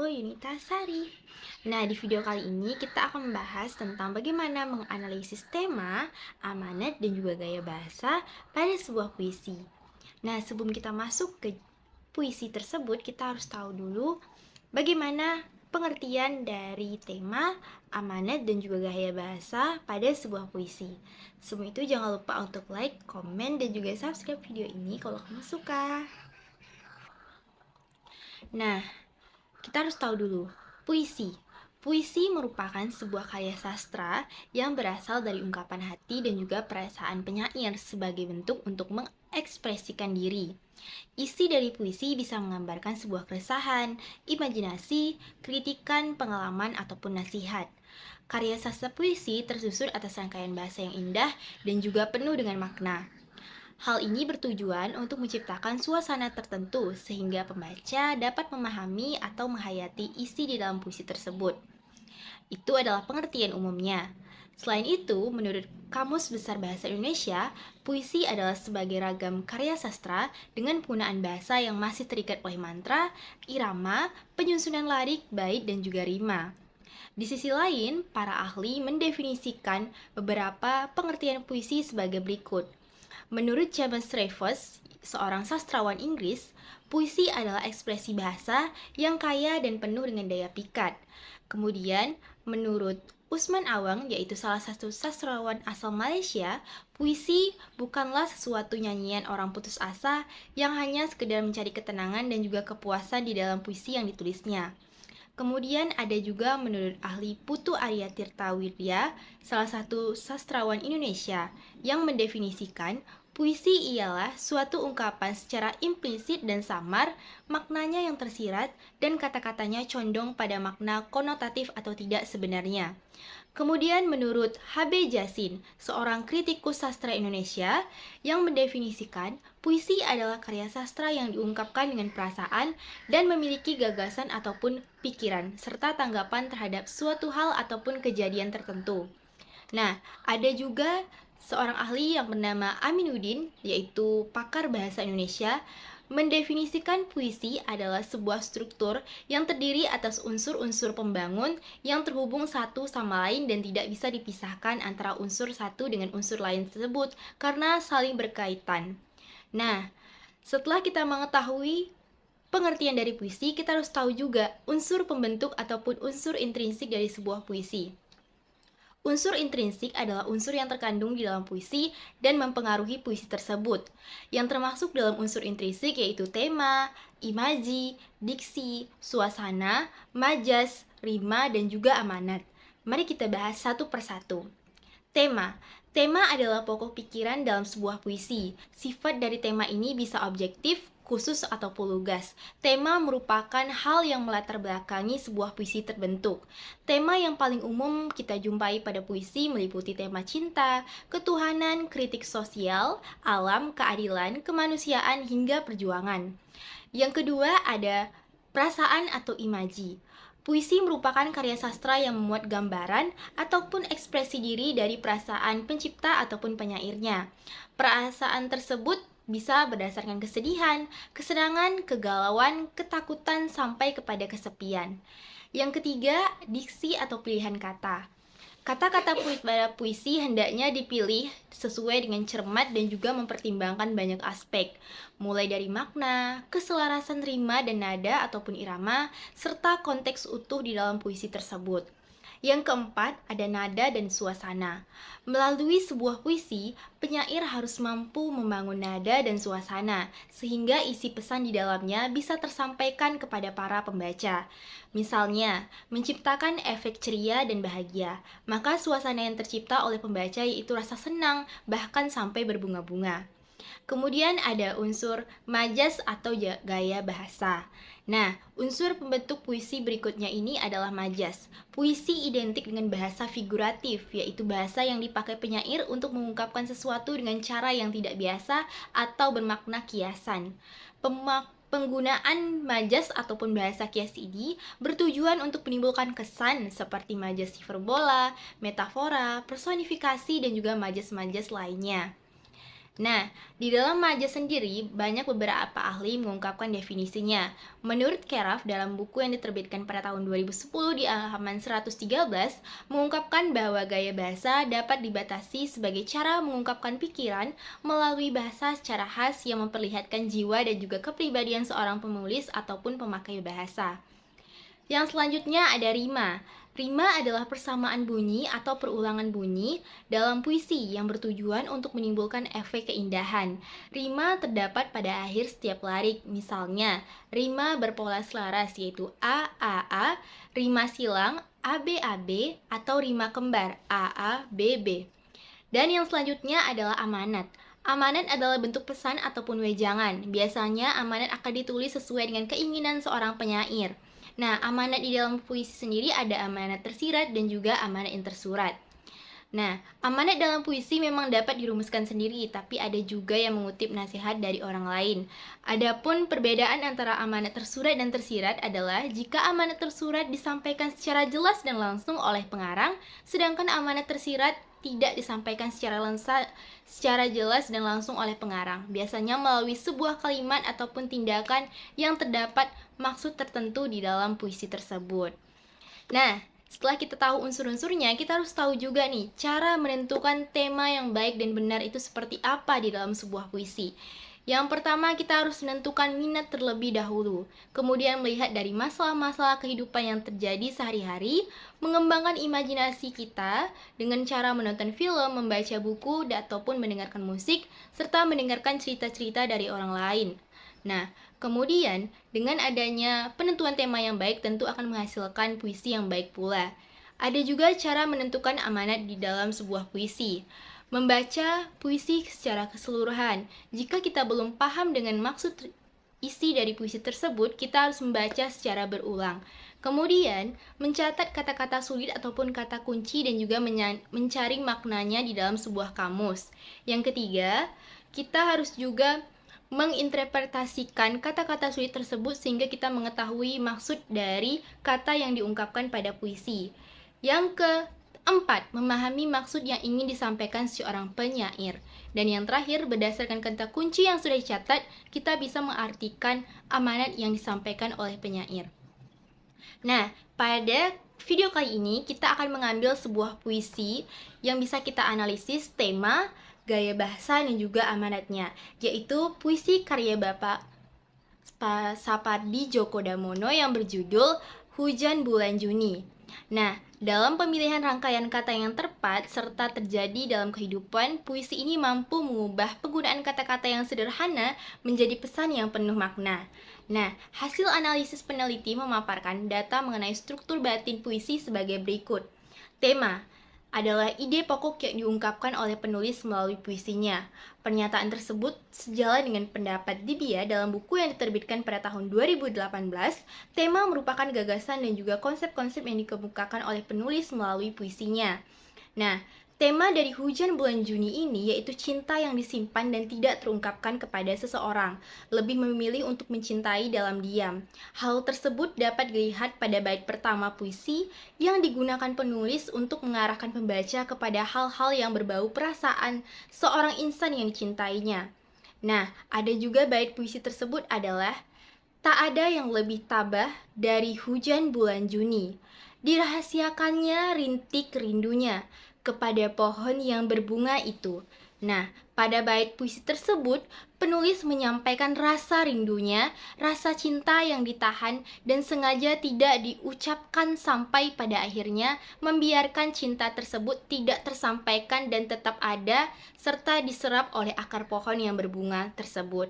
Yunita Sari. Nah, di video kali ini kita akan membahas tentang bagaimana menganalisis tema, amanat, dan juga gaya bahasa pada sebuah puisi. Nah, sebelum kita masuk ke puisi tersebut, kita harus tahu dulu bagaimana pengertian dari tema, amanat, dan juga gaya bahasa pada sebuah puisi. Sebelum itu, jangan lupa untuk like, komen, dan juga subscribe video ini kalau kamu suka. Nah, kita harus tahu dulu, puisi. Puisi merupakan sebuah karya sastra yang berasal dari ungkapan hati dan juga perasaan penyair sebagai bentuk untuk mengekspresikan diri. Isi dari puisi bisa menggambarkan sebuah keresahan, imajinasi, kritikan, pengalaman, ataupun nasihat. Karya sastra puisi tersusun atas rangkaian bahasa yang indah dan juga penuh dengan makna. Hal ini bertujuan untuk menciptakan suasana tertentu sehingga pembaca dapat memahami atau menghayati isi di dalam puisi tersebut. Itu adalah pengertian umumnya. Selain itu, menurut Kamus Besar Bahasa Indonesia, puisi adalah sebagai ragam karya sastra dengan penggunaan bahasa yang masih terikat oleh mantra, irama, penyusunan lirik, bait, dan juga rima. Di sisi lain, para ahli mendefinisikan beberapa pengertian puisi sebagai berikut. Menurut James Revers, seorang sastrawan Inggris, puisi adalah ekspresi bahasa yang kaya dan penuh dengan daya pikat. Kemudian, menurut Usman Awang, yaitu salah satu sastrawan asal Malaysia, puisi bukanlah sesuatu nyanyian orang putus asa yang hanya sekedar mencari ketenangan dan juga kepuasan di dalam puisi yang ditulisnya. Kemudian ada juga menurut ahli Putu Arya Tirta Wirya, salah satu sastrawan Indonesia, yang mendefinisikan puisi ialah suatu ungkapan secara implisit dan samar, maknanya yang tersirat, dan kata-katanya condong pada makna konotatif atau tidak sebenarnya. Kemudian menurut H.B. Jasin, seorang kritikus sastra Indonesia, yang mendefinisikan puisi adalah karya sastra yang diungkapkan dengan perasaan dan memiliki gagasan ataupun pikiran, serta tanggapan terhadap suatu hal ataupun kejadian tertentu. Nah, ada juga seorang ahli yang bernama Aminuddin, yaitu pakar bahasa Indonesia, mendefinisikan puisi adalah sebuah struktur yang terdiri atas unsur-unsur pembangun yang terhubung satu sama lain dan tidak bisa dipisahkan antara unsur satu dengan unsur lain tersebut karena saling berkaitan. Nah, setelah kita mengetahui pengertian dari puisi, kita harus tahu juga unsur pembentuk ataupun unsur intrinsik dari sebuah puisi. Unsur intrinsik adalah unsur yang terkandung di dalam puisi dan mempengaruhi puisi tersebut. Yang termasuk dalam unsur intrinsik yaitu tema, imaji, diksi, suasana, majas, rima, dan juga amanat. Mari kita bahas satu persatu. Tema. Tema adalah pokok pikiran dalam sebuah puisi. Sifat dari tema ini bisa objektif, khusus, ataupun lugas. Tema merupakan hal yang melatar belakangi sebuah puisi terbentuk. Tema yang paling umum kita jumpai pada puisi meliputi tema cinta, ketuhanan, kritik sosial, alam, keadilan, kemanusiaan, hingga perjuangan. Yang kedua ada perasaan atau imaji. Puisi merupakan karya sastra yang memuat gambaran ataupun ekspresi diri dari perasaan pencipta ataupun penyairnya. Perasaan tersebut bisa berdasarkan kesedihan, kesenangan, kegalauan, ketakutan, sampai kepada kesepian. Yang ketiga, diksi atau pilihan kata. Kata-kata pada puisi hendaknya dipilih sesuai dengan cermat dan juga mempertimbangkan banyak aspek, mulai dari makna, keselarasan rima dan nada ataupun irama, serta konteks utuh di dalam puisi tersebut. Yang keempat, ada nada dan suasana. Melalui sebuah puisi, penyair harus mampu membangun nada dan suasana, sehingga isi pesan di dalamnya bisa tersampaikan kepada para pembaca. Misalnya, menciptakan efek ceria dan bahagia, maka suasana yang tercipta oleh pembaca yaitu rasa senang, bahkan sampai berbunga-bunga. Kemudian ada unsur majas atau gaya bahasa. Nah, unsur pembentuk puisi berikutnya ini adalah majas. Puisi identik dengan bahasa figuratif, yaitu bahasa yang dipakai penyair untuk mengungkapkan sesuatu dengan cara yang tidak biasa atau bermakna kiasan. Penggunaan majas ataupun bahasa kias ini bertujuan untuk menimbulkan kesan seperti majas hiperbola, metafora, personifikasi, dan juga majas-majas lainnya. Nah, di dalam maja sendiri banyak beberapa ahli mengungkapkan definisinya. Menurut Keraf dalam buku yang diterbitkan pada tahun 2010 di halaman 113, mengungkapkan bahwa gaya bahasa dapat dibatasi sebagai cara mengungkapkan pikiran melalui bahasa secara khas yang memperlihatkan jiwa dan juga kepribadian seorang penulis ataupun pemakai bahasa. Yang selanjutnya ada rima. Rima adalah persamaan bunyi atau perulangan bunyi dalam puisi yang bertujuan untuk menimbulkan efek keindahan. Rima terdapat pada akhir setiap larik, misalnya rima berpola selaras yaitu A, A, A, rima silang, A, B, A, B, atau rima kembar A, A, B, B. Dan yang selanjutnya adalah amanat. Amanat adalah bentuk pesan ataupun wejangan. Biasanya amanat akan ditulis sesuai dengan keinginan seorang penyair. Nah, amanat di dalam puisi sendiri ada amanat tersirat dan juga amanat yang tersurat. Nah, amanat dalam puisi memang dapat dirumuskan sendiri, tapi ada juga yang mengutip nasihat dari orang lain. Adapun perbedaan antara amanat tersurat dan tersirat adalah jika amanat tersurat disampaikan secara jelas dan langsung oleh pengarang, sedangkan amanat tersirat tidak disampaikan secara jelas dan langsung oleh pengarang, biasanya melalui sebuah kalimat ataupun tindakan yang terdapat maksud tertentu di dalam puisi tersebut. Nah, setelah kita tahu unsur-unsurnya, kita harus tahu juga nih, cara menentukan tema yang baik dan benar itu seperti apa di dalam sebuah puisi. Yang pertama, kita harus menentukan minat terlebih dahulu, kemudian melihat dari masalah-masalah kehidupan yang terjadi sehari-hari, mengembangkan imajinasi kita dengan cara menonton film, membaca buku, ataupun mendengarkan musik, serta mendengarkan cerita-cerita dari orang lain. Nah, kemudian dengan adanya penentuan tema yang baik tentu akan menghasilkan puisi yang baik pula. Ada juga cara menentukan amanat di dalam sebuah puisi. Membaca puisi secara keseluruhan. Jika kita belum paham dengan maksud isi dari puisi tersebut, kita harus membaca secara berulang. Kemudian, mencatat kata-kata sulit ataupun kata kunci dan juga mencari maknanya di dalam sebuah kamus. Yang ketiga, kita harus juga menginterpretasikan kata-kata sulit tersebut sehingga kita mengetahui maksud dari kata yang diungkapkan pada puisi. Yang keempat, memahami maksud yang ingin disampaikan seorang penyair. Dan yang terakhir, berdasarkan kata kunci yang sudah dicatat, kita bisa mengartikan amanat yang disampaikan oleh penyair. Nah, pada video kali ini kita akan mengambil sebuah puisi yang bisa kita analisis tema, gaya bahasa, dan juga amanatnya, yaitu puisi karya Bapak Sapardi Djoko Damono yang berjudul Hujan Bulan Juni. Nah, dalam pemilihan rangkaian kata yang tepat serta terjadi dalam kehidupan, puisi ini mampu mengubah penggunaan kata-kata yang sederhana menjadi pesan yang penuh makna. Nah, hasil analisis peneliti memaparkan data mengenai struktur batin puisi sebagai berikut. Tema adalah ide pokok yang diungkapkan oleh penulis melalui puisinya. Pernyataan tersebut sejalan dengan pendapat Dibia dalam buku yang diterbitkan pada tahun 2018. Tema merupakan gagasan dan juga konsep-konsep yang dikemukakan oleh penulis melalui puisinya. Nah, tema dari Hujan Bulan Juni ini yaitu cinta yang disimpan dan tidak terungkapkan kepada seseorang, lebih memilih untuk mencintai dalam diam. Hal tersebut dapat dilihat pada bait pertama puisi yang digunakan penulis untuk mengarahkan pembaca kepada hal-hal yang berbau perasaan seorang insan yang dicintainya. Nah, ada juga bait puisi tersebut adalah tak ada yang lebih tabah dari hujan bulan Juni. Dirahasiakannya rintik rindunya kepada pohon yang berbunga itu. Nah, pada bait puisi tersebut, penulis menyampaikan rasa rindunya, rasa cinta yang ditahan dan sengaja tidak diucapkan sampai pada akhirnya membiarkan cinta tersebut tidak tersampaikan dan tetap ada serta diserap oleh akar pohon yang berbunga tersebut.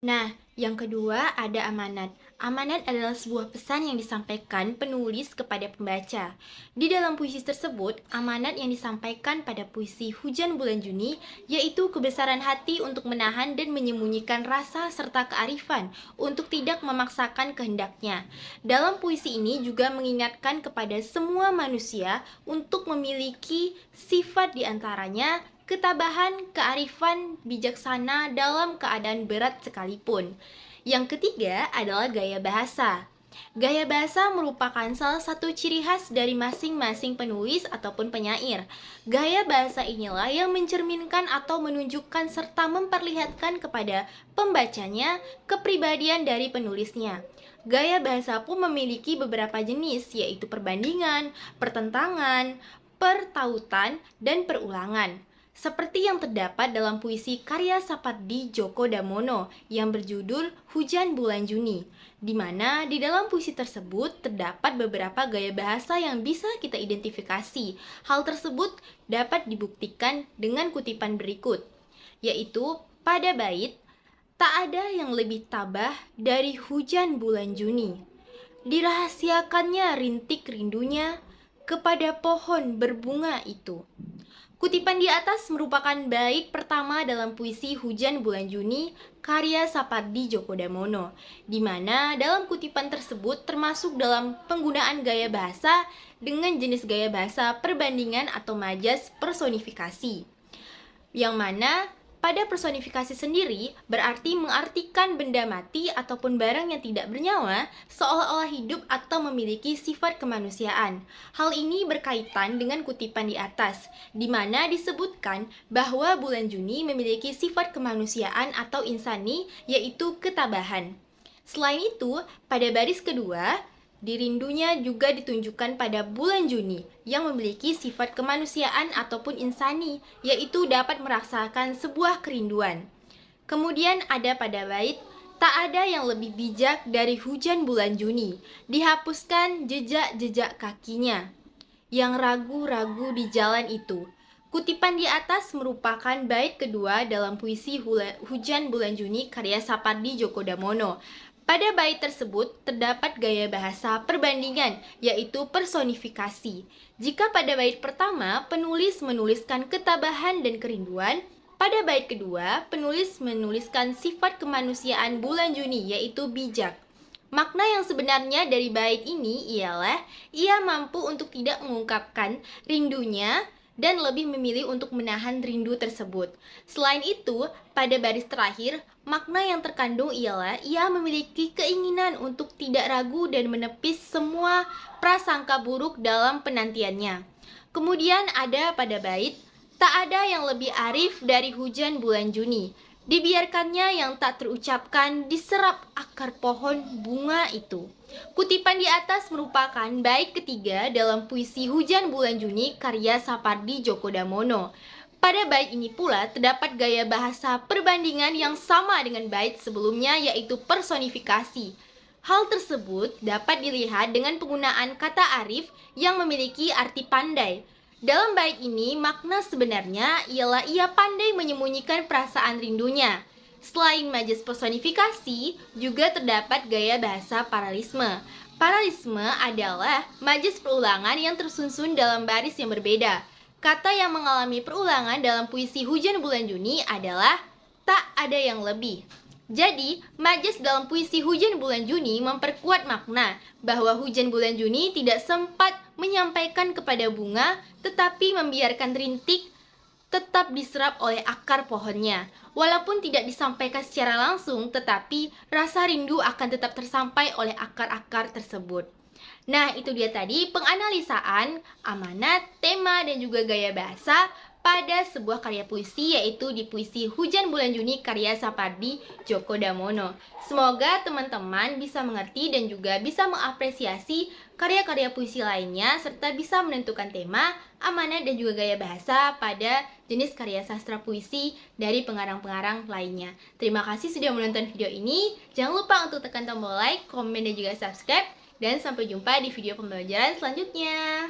Nah, yang kedua ada amanat. Amanat adalah sebuah pesan yang disampaikan penulis kepada pembaca. Di dalam puisi tersebut, amanat yang disampaikan pada puisi Hujan Bulan Juni yaitu kebesaran hati untuk menahan dan menyembunyikan rasa serta kearifan untuk tidak memaksakan kehendaknya. Dalam puisi ini juga mengingatkan kepada semua manusia untuk memiliki sifat diantaranya ketabahan, kearifan, bijaksana dalam keadaan berat sekalipun. Yang ketiga adalah gaya bahasa. Gaya bahasa merupakan salah satu ciri khas dari masing-masing penulis ataupun penyair. Gaya bahasa inilah yang mencerminkan atau menunjukkan serta memperlihatkan kepada pembacanya kepribadian dari penulisnya. Gaya bahasa pun memiliki beberapa jenis, yaitu perbandingan, pertentangan, pertautan, dan perulangan. Seperti yang terdapat dalam puisi karya Sapardi Djoko Damono yang berjudul Hujan Bulan Juni, di mana di dalam puisi tersebut terdapat beberapa gaya bahasa yang bisa kita identifikasi. Hal tersebut dapat dibuktikan dengan kutipan berikut, yaitu pada bait, tak ada yang lebih tabah dari hujan bulan Juni. Dirahasiakannya rintik rindunya kepada pohon berbunga itu. Kutipan di atas merupakan bait pertama dalam puisi Hujan Bulan Juni karya Sapardi Djoko Damono, di mana dalam kutipan tersebut termasuk dalam penggunaan gaya bahasa dengan jenis gaya bahasa perbandingan atau majas personifikasi, yang mana pada personifikasi sendiri berarti mengartikan benda mati ataupun barang yang tidak bernyawa seolah-olah hidup atau memiliki sifat kemanusiaan. Hal ini berkaitan dengan kutipan di atas, di mana disebutkan bahwa bulan Juni memiliki sifat kemanusiaan atau insani, yaitu ketabahan. Selain itu, pada baris kedua, dirindunya juga ditunjukkan pada bulan Juni yang memiliki sifat kemanusiaan ataupun insani, yaitu dapat merasakan sebuah kerinduan. Kemudian ada pada bait, tak ada yang lebih bijak dari hujan bulan Juni, dihapuskan jejak-jejak kakinya yang ragu-ragu di jalan itu. Kutipan di atas merupakan bait kedua dalam puisi Hujan Bulan Juni karya Sapardi Djoko Damono. Pada bait tersebut terdapat gaya bahasa perbandingan, yaitu personifikasi. Jika pada bait pertama penulis menuliskan ketabahan dan kerinduan, pada bait kedua penulis menuliskan sifat kemanusiaan bulan Juni, yaitu bijak. Makna yang sebenarnya dari bait ini ialah ia mampu untuk tidak mengungkapkan rindunya dan lebih memilih untuk menahan rindu tersebut. Selain itu, pada baris terakhir, makna yang terkandung ialah ia memiliki keinginan untuk tidak ragu dan menepis semua prasangka buruk dalam penantiannya. Kemudian ada pada bait, tak ada yang lebih arif dari hujan bulan Juni. Dibiarkannya yang tak terucapkan diserap akar pohon bunga itu. Kutipan di atas merupakan bait ketiga dalam puisi Hujan Bulan Juni karya Sapardi Djoko Damono. Pada bait ini pula terdapat gaya bahasa perbandingan yang sama dengan bait sebelumnya, yaitu personifikasi. Hal tersebut dapat dilihat dengan penggunaan kata arif yang memiliki arti pandai. Dalam bait ini, makna sebenarnya ialah ia pandai menyembunyikan perasaan rindunya. Selain majas personifikasi, juga terdapat gaya bahasa paralisme. Paralisme adalah majas perulangan yang tersusun dalam baris yang berbeda. Kata yang mengalami perulangan dalam puisi Hujan Bulan Juni adalah tak ada yang lebih. Jadi, majas dalam puisi Hujan Bulan Juni memperkuat makna bahwa hujan bulan Juni tidak sempat menyampaikan kepada bunga, tetapi membiarkan rintik tetap diserap oleh akar pohonnya. Walaupun tidak disampaikan secara langsung, tetapi rasa rindu akan tetap tersampai oleh akar-akar tersebut. Nah, itu dia tadi penganalisaan amanat, tema, dan juga gaya bahasa pada sebuah karya puisi, yaitu di puisi Hujan Bulan Juni karya Sapardi Djoko Damono. Semoga teman-teman bisa mengerti dan juga bisa mengapresiasi karya-karya puisi lainnya, serta bisa menentukan tema, amanat, dan juga gaya bahasa pada jenis karya sastra puisi dari pengarang-pengarang lainnya. Terima kasih sudah menonton video ini. Jangan lupa untuk tekan tombol like, komen, dan juga subscribe. Dan sampai jumpa di video pembelajaran selanjutnya.